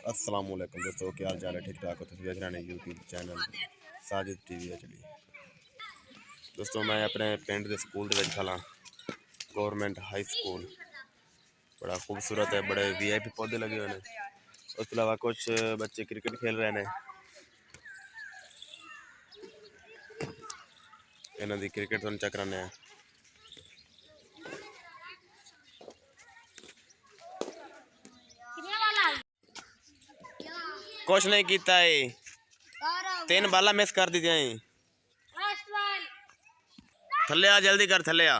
अस्सलामुअलैकुम दोस्तों, क्या हाल चाल है? ठीक ठाक हो? तुम देख रहे हैं यूट्यूब चैनल साजिद टीवी है। चलिए दोस्तों, मैं अपने पिंड के स्कूल के खड़ा गवर्नमेंट हाई स्कूल, बड़ा खूबसूरत है। बड़े वीआईपी पौधे लगे हुए हैं। उसके अलावा कुछ बच्चे क्रिकेट खेल रहे हैं। इन्हों की क्रिकेट तुम चेक कराने हैं। कुछ नहीं किया है, 3 बाला मिस कर दी थी। थले आ, जल्दी कर, थले आ।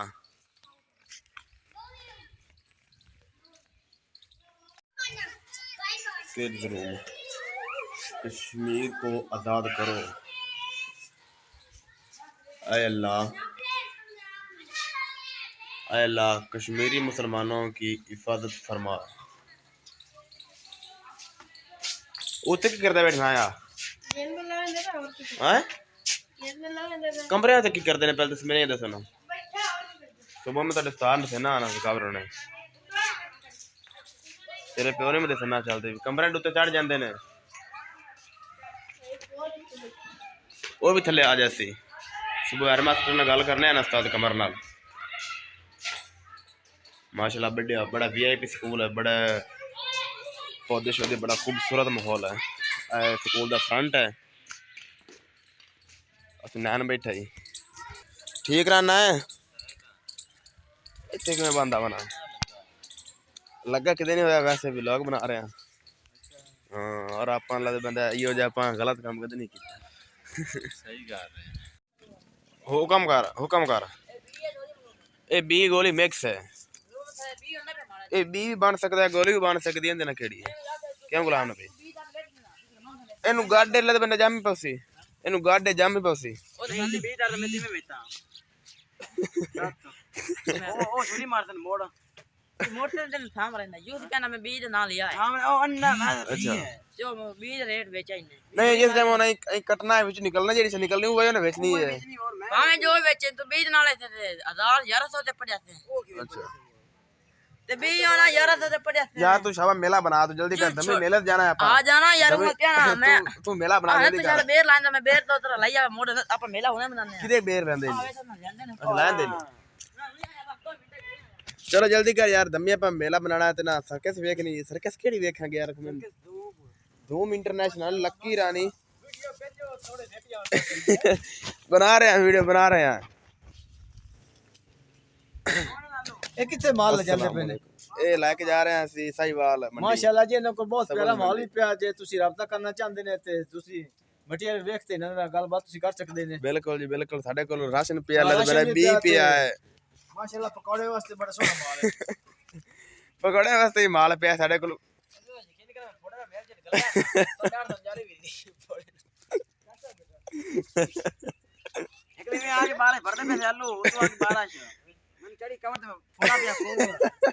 किड्स रूम, कश्मीर को आज़ाद करो। ऐ अल्लाह, ऐ अल्लाह, कश्मीरी मुसलमानों की हिफाजत फरमा। उत्ते की करता बैठना यार? कमरे में की करते हैं? पहले तो मेरे दसो ना। सुबह में तो स्टार थे ना आना काबर ने तेरे प्यो ने में दसना चलते कमरे उत्ते चढ़ जाते ने। वो भी थले आ जासी। सुबह हर मास्टर ने गल करने ना उस्ताद कमर नाल। माशाल्लाह बड़ा वीआईपी स्कूल है। बड़ा पौधे शौधे, बड़ा खूबसूरत माहौल है। स्कूल का फ्रंट है। नैन बैठा जी, ठीक रहना है। इतने कि बंदा बना लगा कि नहीं होया, वैसे भी व्लॉग बना रहे हैं। हाँ, और आप बंदा इो जो आप गलत काम कद नहीं किया। सही कर रहे हैं। हुक्म कर। ये 20 गोली मिक्स है। ये 20 भी बन सकता है, गोली भी बन सकती है। ना केड़ी है क्यों गुलाम नबी इनू गाडे ले बंदा जामी पौसी। इनू गाडे जामी पौसी। ओ छोरी मारतन मोड़ मोटर दिन थाम रहना यूज क्या नाम है बीज ना लिया है। हां ओ अन्ना मैं अच्छा जो बीज रेट बेचा ही नहीं। जिस टाइम होना कटना है, विच निकलना, जेडी से निकलनी वो है ना बेचनी है। हां जो बेचे तो बीज नाले थे 1000 ते पड़ जाते हैं। अच्छा ते बीज होना 1100 ते पड़ जाते हैं। यार तू शाबा मेला बना, तू जल्दी कर। दमी मेले जाना है। आ जाना यार, मैं क्या ना मैं तू मेला बना जल्दी कर। तू यार बेर लांदा मैं बेर तो तेरा लाइया मोड़ अपन मेला होने बनाने हैं। किदे बेर रहंदे लांदे ने। चलो जल्दी कर यार, दमिया पर मेला बनाना है। ना सर्कस वेखनी, सर्कस केड़ी वेखांगे यार? धूम इंटरनेशनल, लक्की रानी बना रहे हैं, वीडियो बना रहे हैं। ये कितने माल ले जाते पे ने? ए लेके जा रहे हैं ਅਸੀਂ ਸਾਈਵਾਲ ਮੰਡੀ। माशाल्लाह जी, इन्हों को बहुत प्यारा माल भी पिया। जे तुसी राबता करना चाहते ने ते तुसी मटेरियल वेखते ने ना गलबात तुसी कर सकते ने। बिल्कुल जी बिल्कुल, ਸਾਡੇ ਕੋਲ ਰਾਸ਼ਨ ਪਿਆ ਲੱਗ ਬੜਾ 20 ਪਿਆ है। माशाल्लाह पकौड़े वास्ते बड़ा सोना माल है। पकौड़े वास्ते ही माल पिया ਸਾਡੇ ਕੋਲ। एक दिन में आज बाले भरते पे आलू तो आज 1200 मन चढ़ी कवर ते फोड़ा पिया को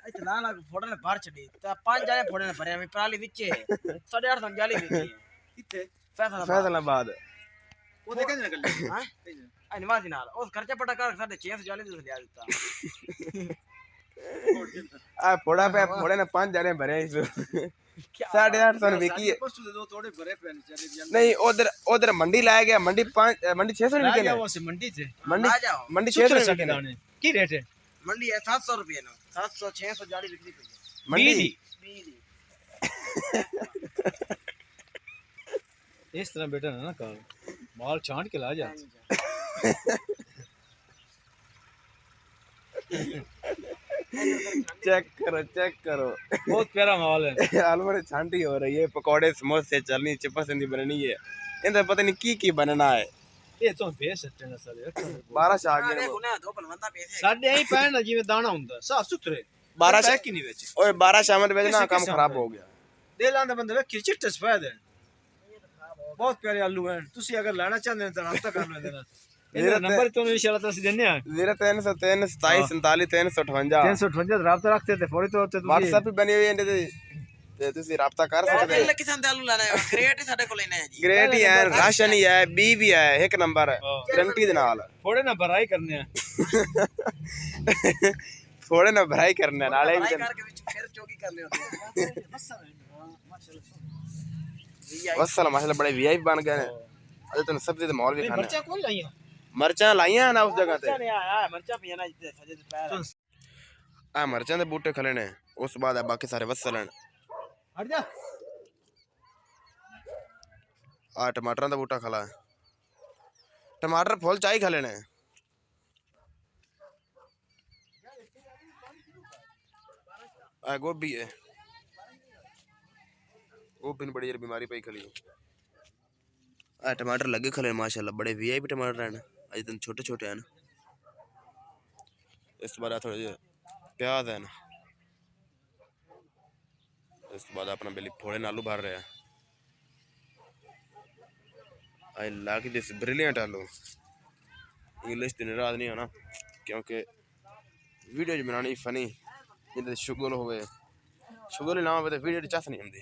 इतना ना फोड़ा ने भर छड़ी ता 5 जाने फोड़े ने भरे में पराली विचे 850 जाली बिकी किथे फैसलाबाद। वो देखे निकल हां आ निवासी नाल उस खर्चा पटा कर 650 जाली दे दिया दिता। आ फोड़ा पे फोड़े ने 5 जाने भरे इस 850 बिकी है। दो थोड़े भरे पे नहीं उधर उधर मंडी लाया गया। मंडी 600 निकले ना वो से मंडी से मंडी 600 निकले ना। की रेट है मंडी है 700 रुपए ना 700 600 जाली बिक्री पे मंडी इस तरह बेटा ना कर माल छांट के ला जा। चेक करो बहुत प्यारा माल है। आलू छांटी हो रही है। पकौड़े समोसे चलनी चिप्स बननी है। इनका पता नहीं की बनना है। ये तो बेस है ना सर 12 आ गए दो बनवंदा पैसे साडे ही पैन जिਵੇਂ दाना ਹੁੰਦਾ साफ सुथरे 12 की नहीं बेचे। ओए 12 शाम में बेचना काम खराब हो गया। दे लांदा बंदे वे चिट्टे सफेद है। बहुत प्यारे आलू हैं। तुसी अगर लेना चाहते हैं तो राब्ता कर लेना देना। मेरा नंबर तो इंशाल्लाह तुसी देने हैं 0303 27 47 358 358 राब्ता रखते थे फौरी तौर पे। WhatsApp भी बनी हुई है ते तुसी राब्ता कर सकते हैं। किसान दे आलू लाना है ग्रेट ही साडे को लेना है जी। ग्रेट ही है, राशन ही है, बी भी है, एक नंबर है गारंटी दे नाल। थोड़े ना भराई करने हैं थोड़े ना भराई करने नाले भी करके फिर चौकी करने होते हैं। वसल माशाल्लाह बड़े वीआईपी बन गए हैं। अरे तुम सब्जी ते मौल भी खाना मरचा कौन लाइया मरचा लाइया ना उस जगह ते मरचा पिया ना जिते सजे ते पैर आ मरचा दे बूटे खले ने उस बाद बाकी सारे वसलन हट जा आ टमाटर दा बूटा खला है टमाटर फुल चाई खले ने आ गोभी है गोभी ने बड़ी बीमारी पई खली आ टमाटर लगे खले माशाल्लाह बड़े वीआईपी टमाटर हैं अज तक छोटे छोटे हैं इस बार थोड़े प्याज है ना इस बाद अपना बेली फोड़े आलू भर रहे हैं आई लाइक दिस ब्रिलियंट आलू इंग्लिश दिन रात नहीं होना क्योंकि वीडियो बनानी फनी जिंदे शुगर होवे शुगर ना होवे तो वीडियो चस नहीं आती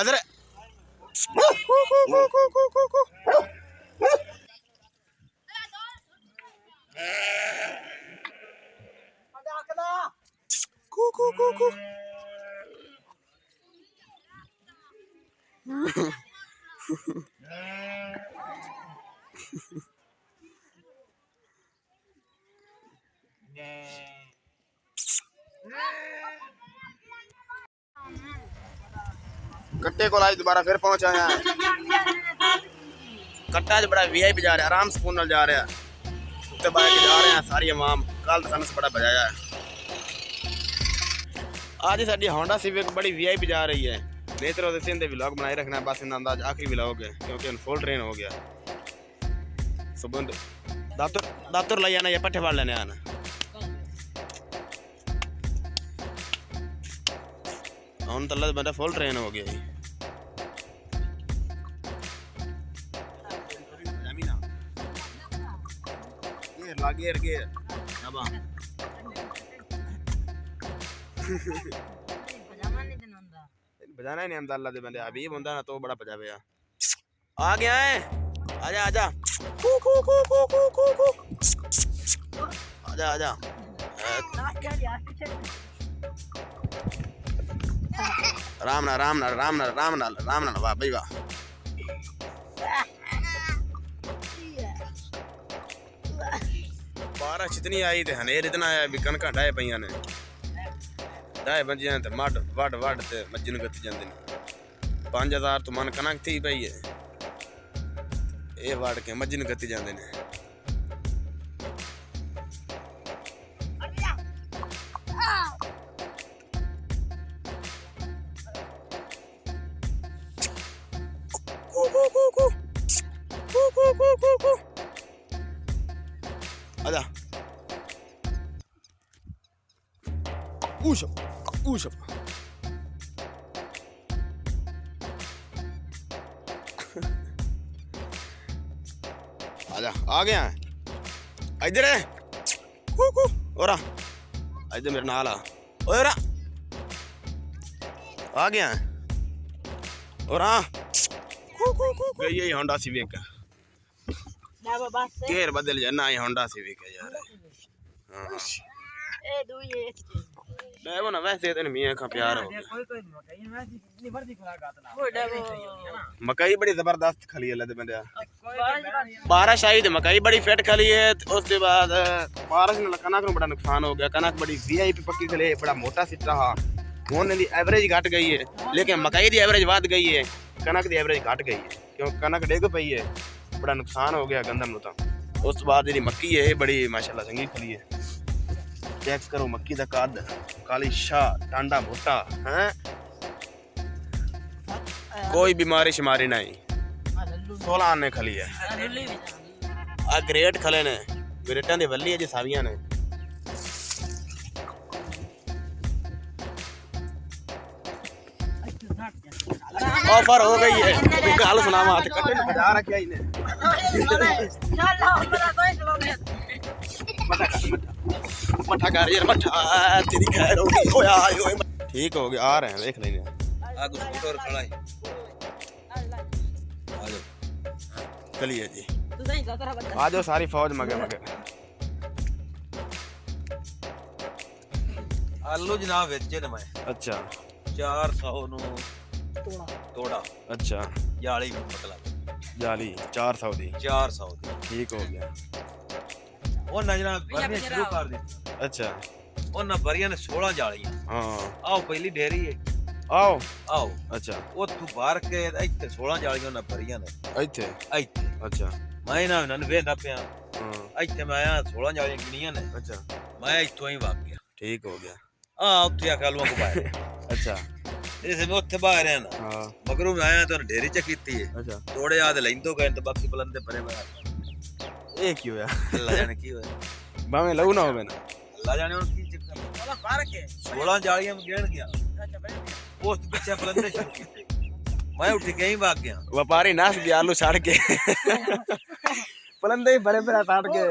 अदर कट्टे को आज दोबारा फिर पहुंच आया कट्टा जो बड़ा वीआईपी जा रहा है आराम सुकून नाल जा रहा है उत्ते बाइक जा रहे हैं सारी अवाम कल सन से बड़ा बजाया है आज ही साडी होंडा सिविक बड़ी वीआईपी जा रही है नहीं तो सिंधे व्लॉग बनाए रखना है बस इन अंदाज आखिरी व्लॉग है क्योंकि फुल ट्रेन हो गया सुबह दातुर लाई आना या पट्ठे वाल लेने आना हम तो अल्लाह बंदा फुल ट्रेन हो गया जी गेर गेर अब बजाना ही नहीं आंदा अल्लाह दे बंदे अभी बंदा ना तो बड़ा बजावे आ गया है आजा आजा कू कू कू कू कू कू कू आजा आजा राम ना राम ना राम ना राम ना राम ना वाह भाई वाह बारिश इतनी आई ते हनेर इतना आया भी कनका डाए पईयां ने डाए बंजियां ते मड वड वड ते मज्जन गति जांदे ने 5000 तो मन कनक थी पई है ए वड के मज्जन गति जांदे ने आजा ऊशप ऊशप आजा आ गया इधर है ओरा इधर मेरे नाल आ ओरा आ गया ओरा गई है होंडा सिविक केर बदल जाना ये होंडा सिविक है यार हां ए दुई डेवो ना वैसे तो मियां का प्यार हो गया कोई मकई वैसे इतनी वर्दी खुराक आतना वो डेवो मकई बड़ी जबरदस्त खली है लदे बंदे बारिश आई तो मकई बड़ी फिट खली है उसके बाद बारिश ने कनक ਨੂੰ बड़ा नुकसान हो गया कनक बड़ी वीआईपी पक्की खली है बड़ा मोटा सिट्टा हा होने दी एवरेज घट गई है लेकिन मकई दी एवरेज वध गई है कनक दी एवरेज घट गई है क्योंकि कनक डिग पई है बड़ा नुकसान हो गया गंदम नु तो उस बाद जी मक्की है बड़ी माशाल्लाह चंगी खली है चेक करो मक्की दा कद काली शाह टांडा मोटा हैं कोई बीमारी शिमारी नहीं 16 आने खली है आ ग्रेट खले ने ग्रेटां दी वल्ली है जी सावियां ने ऑफर हो गई है कोई गाल सुना मां कट्टे ने बजा रखा इने मठा कर यार मठा तेरी खैर हो गई ओए आए ओए ठीक हो गया आ रहे हैं देख लेने आगू स्कूटर खड़ा है आ जाओ चलिए जी आ जाओ सारी फौज मगे मगे आलू जनाब बेचे ने मैं अच्छा 400 नु तोड़ा अच्छा जाली मतलब जाली 400 दी 400 दी ठीक हो गया ਉਹ ਨਾ ਜਨਾਬ ਭਰਨੇ ਸ਼ੁਰੂ ਕਰ ਦਿੱਤੀ अच्छा ਉਹਨਾਂ ਭਰੀਆਂ ਨੇ 16 ਜਾਲੀਆਂ हाँ ਆਓ ਪਹਿਲੀ ਢੇਰੀ ਹੈ आओ ਆਓ अच्छा ਉਹ ਤੂੰ ਭਰ ਕੇ ਇੱਥੇ 16 ਜਾਲੀਆਂ ਉਹਨਾਂ ਭਰੀਆਂ ਨੇ इत्थे ਇੱਥੇ अच्छा ਮੈਂ ਇਹਨਾਂ ਨੂੰ ਵੇਖਦਾ ਪਿਆ हाँ ਇੱਥੇ ਮੈਂ ਆਇਆ 16 ਜਾਲੀਆਂ ਗਿਣੀਆਂ ਨੇ अच्छा ਮੈਂ ਇੱਥੋਂ ਹੀ ਵਗ ਗਿਆ ठीक हो गया ਆ ਉੱਥੇ ਆ ਕਾਲੂਆਂ ਕੋ ਬਾਹਰ अच्छा ਇਸੇ ਮੈਂ ਉੱਥੇ ਬਾਹਰ ਆਇਆ ਨਾ हाँ ਮਗਰੋਂ ਮੈਂ ਆਇਆ ਤਾਂ ਉਹਨੇ ਢੇਰੀ ਚ ਕੀਤੀ ਹੈ अच्छा ਥੋੜੇ ਆਦ ਲੈਂਦੋ ਗਏ ਤੇ ਬਾਕੀ ਬਲੰਦੇ ਪਰੇ ਮੈਂ ये क्यों है ਅੱਲਾ ਜਾਣੇ ਕੀ ਹੋਇਆ भाਵੇਂ लहू ना होवे ना ਅੱਲਾ ਜਾਣੇ ਹੁਣ ਕੀ ਚੱਕਰ ਉਹਦਾ ਫਰਕ ਹੈ 16 ਜਾਲੀਆਂ ਮੈਂ ਗਿਣ ਗਿਆ ਅੱਛਾ ਬਈ ਉਸ ਪਿੱਛੇ ਬਲੰਦੇ ਸ਼ੁਰੂ ਕੀਤੇ ਮੈਂ ਉੱਠ ਕੇ ਹੀ ਵਗ ਗਿਆ व्यापारी नास भी आलू छाड़ के पलंदे ही बड़े बड़े काट के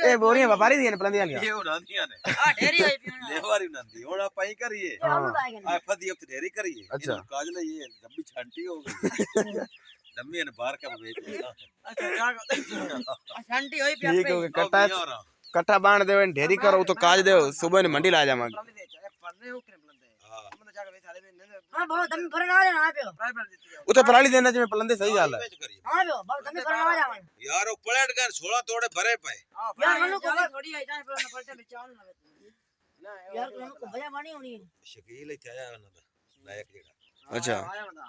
ए बोरियां व्यापारी दी ने पलंदे वाली ਇਹ ਉਹਨਾਂ ਦੀਆਂ ਨੇ ਆ ਢੇਰੀ ਹੋਈ ਪਈ ਹੁਣ ਲੇਵਾਰੀ ਉਹਨਾਂ ਦੀ ਹੁਣ ਆਪਾਂ ਹੀ ਕਰੀਏ ਆ ਫਦੀ ਉੱਤੇ ਢੇਰੀ ਕਰੀਏ अच्छा। ਕਾਜ ਲਈ ਇਹ ਲੰਬੀ ਛਾਂਟੀ ਹੋ ਗਈ ਲੰਮੀ ਨੇ ਬਾਹਰ ਕੇ ਵੇਚ ਲਿਆ ਅੱਛਾ ਜਾਗ ਸ਼ਾਂਤੀ ਹੋਈ ਪਈ ठीक हो ਆਪੇ गया कट्टा कट्टा बांध दे ढेरी करो तो काज दे सुबह ने मंडी ला जावांगे ਪੜਨੇ ਹੋ ਕਿ ਬਲੰਦੇ ਹਾਂ ਮੈਂ ਜਾ ਕੇ ਵੇਖ ਸਾਲੇ ਨੇ हाँ बहुत दम भरना आ जाना पियो ਪ੍ਰਾਈਵੇਟ ਦਿੱਤੀ ਜਾਓ उते पराली देना जिवें पलंदे सही गल है ਵਿੱਚ ਕਰੀਏ हाँ पियो बहुत दम भरना आ जाना ਯਾਰ ਉਹ ਪਲਟ ਗਏ 16 ਤੋੜੇ ਭਰੇ ਪਏ ਆ यार मनु को ਥੋੜੀ ਆਈ ਜਾਏ ਪਰ ਪਲਟੇ ਵਿੱਚ ਆਉਣ ਨਾ ਨਾ यार मनु को भजा मानी होनी है ਸ਼ਕੀਲ ਇੱਥੇ ਆਇਆ ਉਹਨਾਂ ਦਾ ਨਾਇਕ ਜਿਹੜਾ अच्छा ਆਇਆ ਬੰਦਾ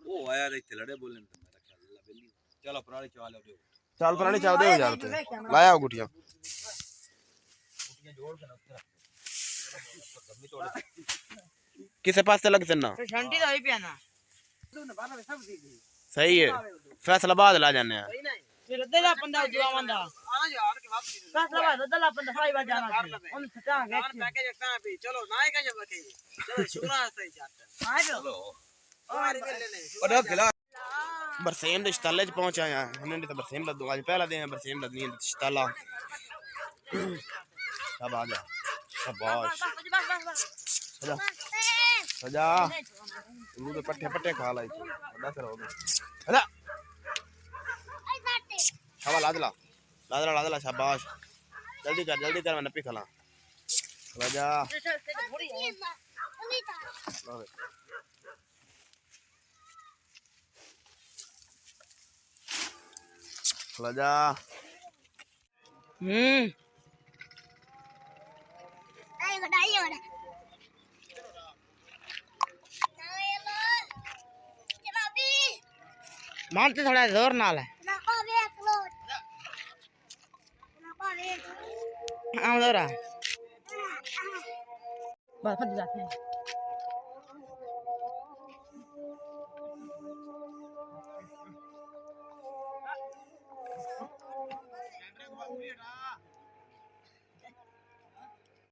ਉਹ ਆਇਆ ਤੇ ਇੱਥੇ ਲੜੇ ਬੋਲਣ ਤੇ ਮੈਂ ਰੱਖਿਆ ਅੱਲਾ ਬੇਲੀ ਚਲੋ ਪਰਾਲੀ ਚਾ ਲਿਓ ਦਿਓ चल पराली चाव दे 1000 रुपए लाया गुटिया ਕੁੱਟੀਆਂ ਜੋੜ ਕੇ ਨਾ ਉੱਤੇ ਰੱਖ ਗੰਮੀ ਤੋੜ किसे पास से लग चलना ਸ਼ਾਂਤੀ ਦਾ ਹੋਈ ਪਿਆ ਨਾ ਤੂੰ ਨਾ ਬਾਹਰ ਸਭ ਦੀ सही है फैसलाबाद ला जाने हैं ਸਹੀ ਨਹੀਂ ਫਿਰ ਅੱਧਾ ਬੰਦਾ ਜਵਾਨ ਦਾ ਆਣਾ ਯਾਰ ਕੇ ਵਾਪਸ ਫਸਲਾ ਬਾਦ ਅੱਧਾ ਬੰਦਾ ਸਾਈ ਵਾਰ ਜਾਣਾ ਉਹਨੂੰ ਛਟਾਂਗੇ ਆਣ ਪੈਕੇਜ ਰੱਖਾਂ ਵੀ ਚਲੋ ਨਾ ਹੀ ਕਹੇ ਬਕੇ ਚਲੋ ਸ਼ੁਰਾ ਸਹੀ ਚੱਟ हाँ पियो ਚਲੋ ਮਾਰੀ ਦੇ ਲੈ ਉਹਦਾ ਖਿਲਾ बरसेम दे शताले च पहुंचा आया उन्होंने तो बरसेम लद्दू आज पहला दिन है बरसेम लदनी है शताला सब आ जा शाबाश सजा सजा तू तो पट्टे पट्टे खा लाई बड़ा सर हो गया सजा हवा लादला शाबाश जल्दी कर मैं नपी खला सजा सजा मारते थोड़ा जोर नाल है आम दोरा बस फट जाते हैं